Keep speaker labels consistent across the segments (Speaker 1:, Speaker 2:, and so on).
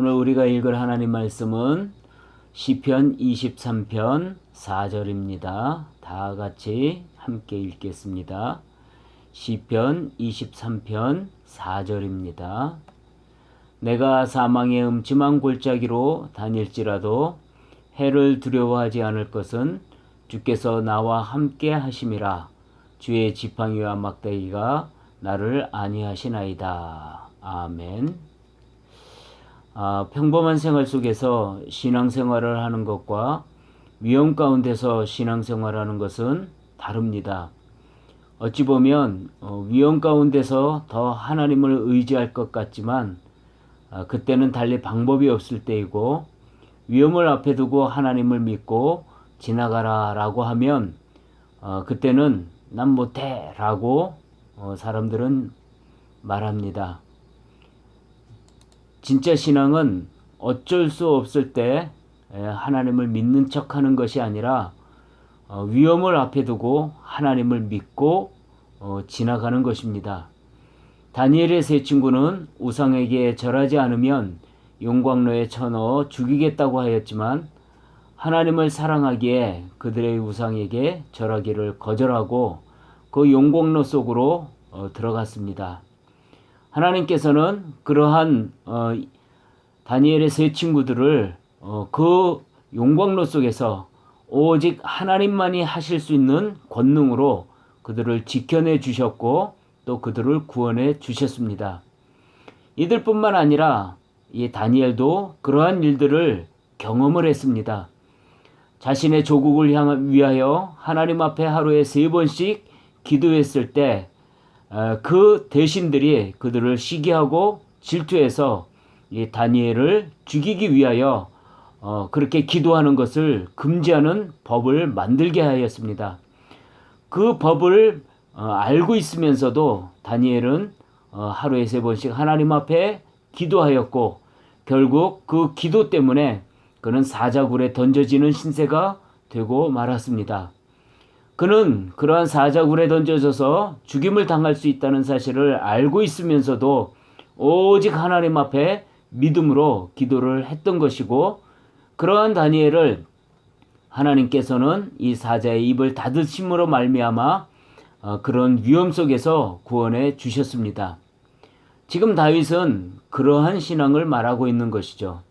Speaker 1: 오늘 우리가 읽을 하나님 말씀은 시편 23편 4절입니다. 다 같이 함께 읽겠습니다. 시편 23편 4절입니다. 내가 사망의 음침한 골짜기로 다닐지라도 해를 두려워하지 않을 것은 주께서 나와 함께 하심이라. 주의 지팡이와 막대기가 나를 안위하시나이다. 아멘. 평범한 생활 속에서 신앙생활을 하는 것과 위험 가운데서 신앙생활을 하는 것은 다릅니다. 어찌 보면 위험 가운데서 더 하나님을 의지할 것 같지만 그때는 달리 방법이 없을 때이고, 위험을 앞에 두고 하나님을 믿고 지나가라 라고 하면 그때는 난 못해 라고 사람들은 말합니다. 진짜 신앙은 어쩔 수 없을 때 하나님을 믿는 척하는 것이 아니라 위험을 앞에 두고 하나님을 믿고 지나가는 것입니다. 다니엘의 세 친구는 우상에게 절하지 않으면 용광로에 쳐넣어 죽이겠다고 하였지만 하나님을 사랑하기에 그들의 우상에게 절하기를 거절하고 그 용광로 속으로 들어갔습니다. 하나님께서는 그러한 다니엘의 세 친구들을 그 용광로 속에서 오직 하나님만이 하실 수 있는 권능으로 그들을 지켜내 주셨고 또 그들을 구원해 주셨습니다. 이들뿐만 아니라 이 다니엘도 그러한 일들을 경험을 했습니다. 자신의 조국을 위하여 하나님 앞에 하루에 3번씩 기도했을 때 그 대신들이 그들을 시기하고 질투해서 이 다니엘을 죽이기 위하여 그렇게 기도하는 것을 금지하는 법을 만들게 하였습니다. 그 법을 알고 있으면서도 다니엘은 하루에 3번씩 하나님 앞에 기도하였고, 결국 그 기도 때문에 그는 사자굴에 던져지는 신세가 되고 말았습니다. 그는 그러한 사자굴에 던져져서 죽임을 당할 수 있다는 사실을 알고 있으면서도 오직 하나님 앞에 믿음으로 기도를 했던 것이고, 그러한 다니엘을 하나님께서는 이 사자의 입을 닫으심으로 말미암아 그런 위험 속에서 구원해 주셨습니다. 지금 다윗은 그러한 신앙을 말하고 있는 것이죠.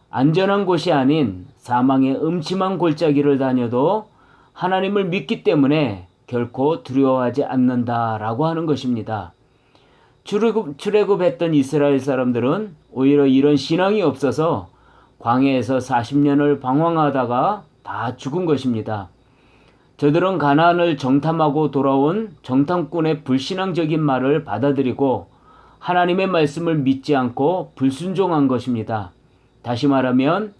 Speaker 1: 안전한 곳이 아닌 사망의 음침한 골짜기를 다녀도 하나님을 믿기 때문에 결코 두려워하지 않는다라고 하는 것입니다. 출애굽했던 이스라엘 사람들은 오히려 이런 신앙이 없어서 광야에서 40년을 방황하다가 다 죽은 것입니다. 저들은 가나안을 정탐하고 돌아온 정탐꾼의 불신앙적인 말을 받아들이고 하나님의 말씀을 믿지 않고 불순종한 것입니다. 다시 말하면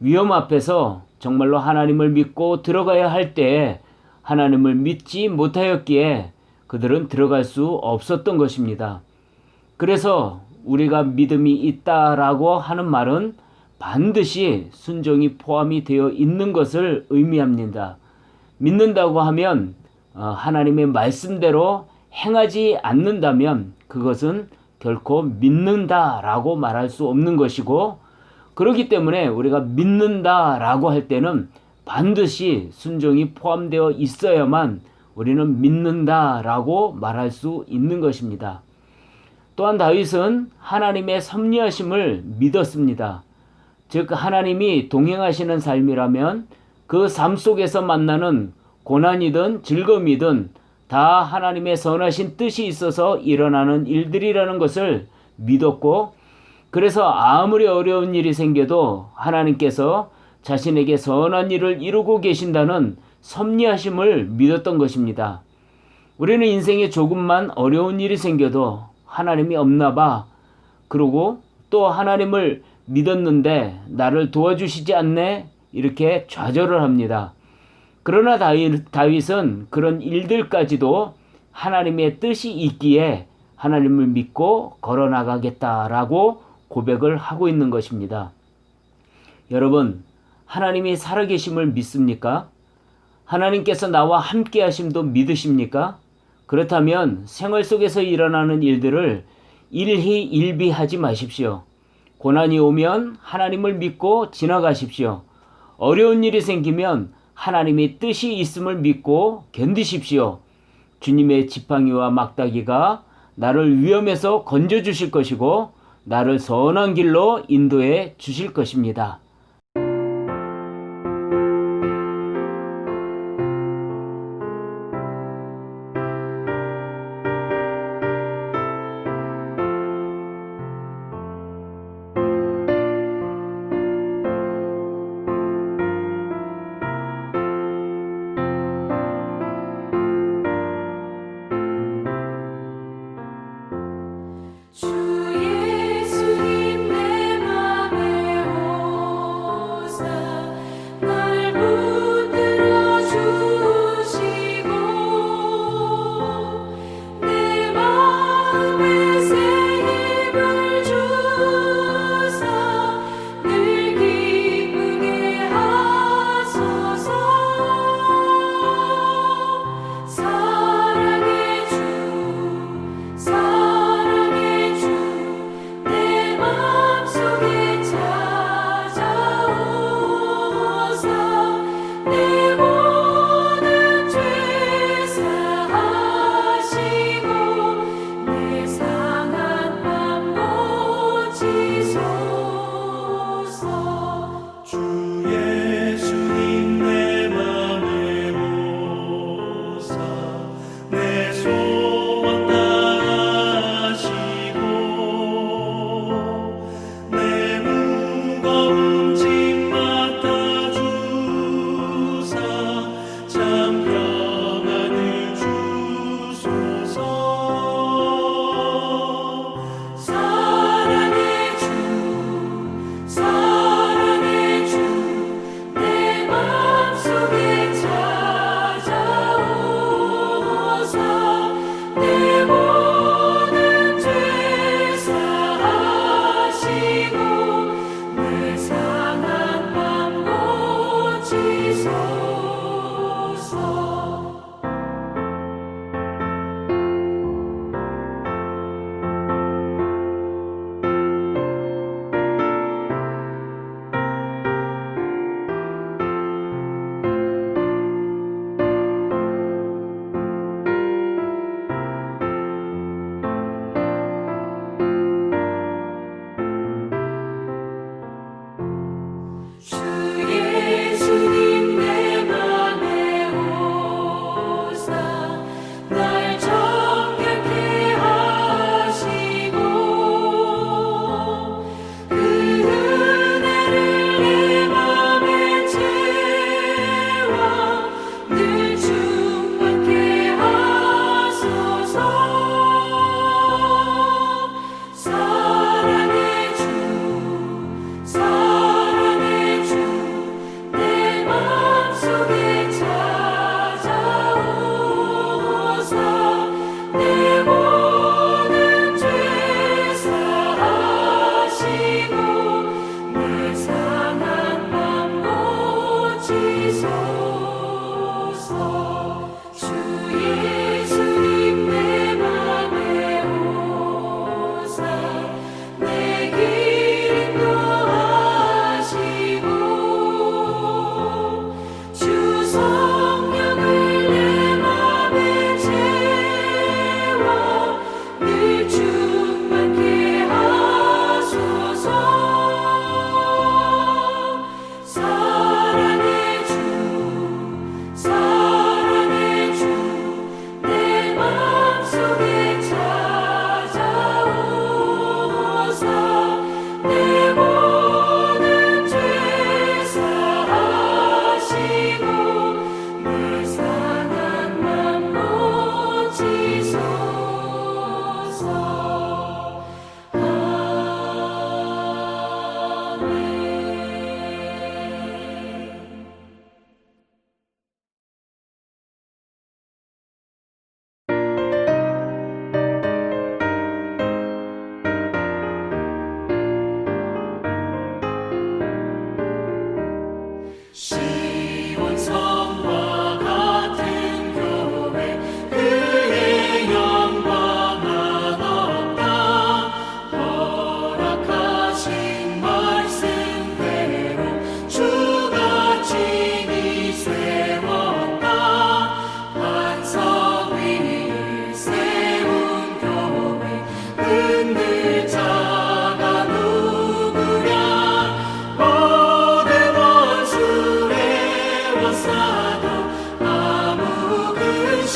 Speaker 1: 위험 앞에서 정말로 하나님을 믿고 들어가야 할 때에 하나님을 믿지 못하였기에 그들은 들어갈 수 없었던 것입니다. 그래서 우리가 믿음이 있다라고 하는 말은 반드시 순종이 포함이 되어 있는 것을 의미합니다. 믿는다고 하면 하나님의 말씀대로 행하지 않는다면 그것은 결코 믿는다라고 말할 수 없는 것이고, 그렇기 때문에 우리가 믿는다라고 할 때는 반드시 순종이 포함되어 있어야만 우리는 믿는다라고 말할 수 있는 것입니다. 또한 다윗은 하나님의 섭리하심을 믿었습니다. 즉 하나님이 동행하시는 삶이라면 그 삶 속에서 만나는 고난이든 즐거움이든 다 하나님의 선하신 뜻이 있어서 일어나는 일들이라는 것을 믿었고, 그래서 아무리 어려운 일이 생겨도 하나님께서 자신에게 선한 일을 이루고 계신다는 섭리하심을 믿었던 것입니다. 우리는 인생에 조금만 어려운 일이 생겨도 하나님이 없나 봐, 그러고 또 하나님을 믿었는데 나를 도와주시지 않네, 이렇게 좌절을 합니다. 그러나 다윗은 그런 일들까지도 하나님의 뜻이 있기에 하나님을 믿고 걸어나가겠다라고 고백을 하고 있는 것입니다. 여러분, 하나님이 살아계심을 믿습니까? 하나님께서 나와 함께 하심도 믿으십니까? 그렇다면 생활 속에서 일어나는 일들을 일희일비하지 마십시오. 고난이 오면 하나님을 믿고 지나가십시오. 어려운 일이 생기면 하나님의 뜻이 있음을 믿고 견디십시오. 주님의 지팡이와 막다기가 나를 위험에서 건져주실 것이고 나를 선한 길로 인도해 주실 것입니다.
Speaker 2: 주 예수님 내 맘에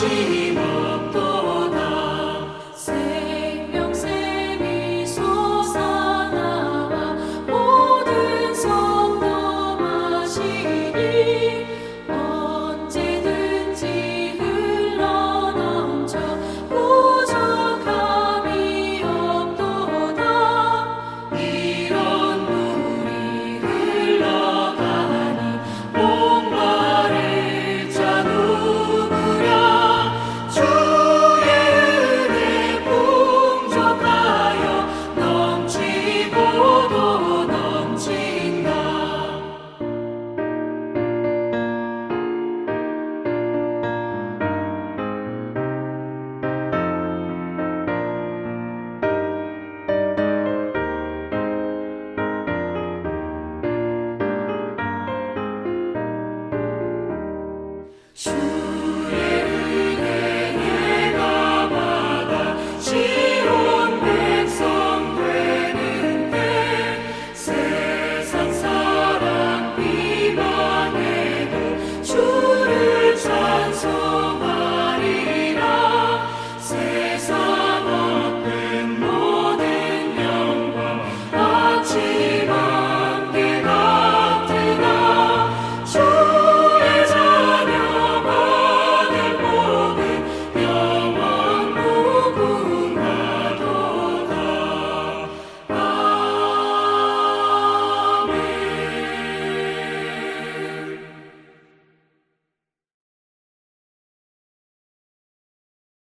Speaker 2: 거침없도다. 생명샘이 솟아나 모든 성도 마시니 언제든지 흘러넘쳐 부족함이 없도다. 이런 물이 흘러가니 목마를 자 누구랴. 주의 은혜 풍족하여 넘치고도 넘친다. 주의 은혜 내가 받아 지온 백성 되는 때 세상 사람 비방해도 주를 찬송하리라. 세상 얻은 모든 영광 아침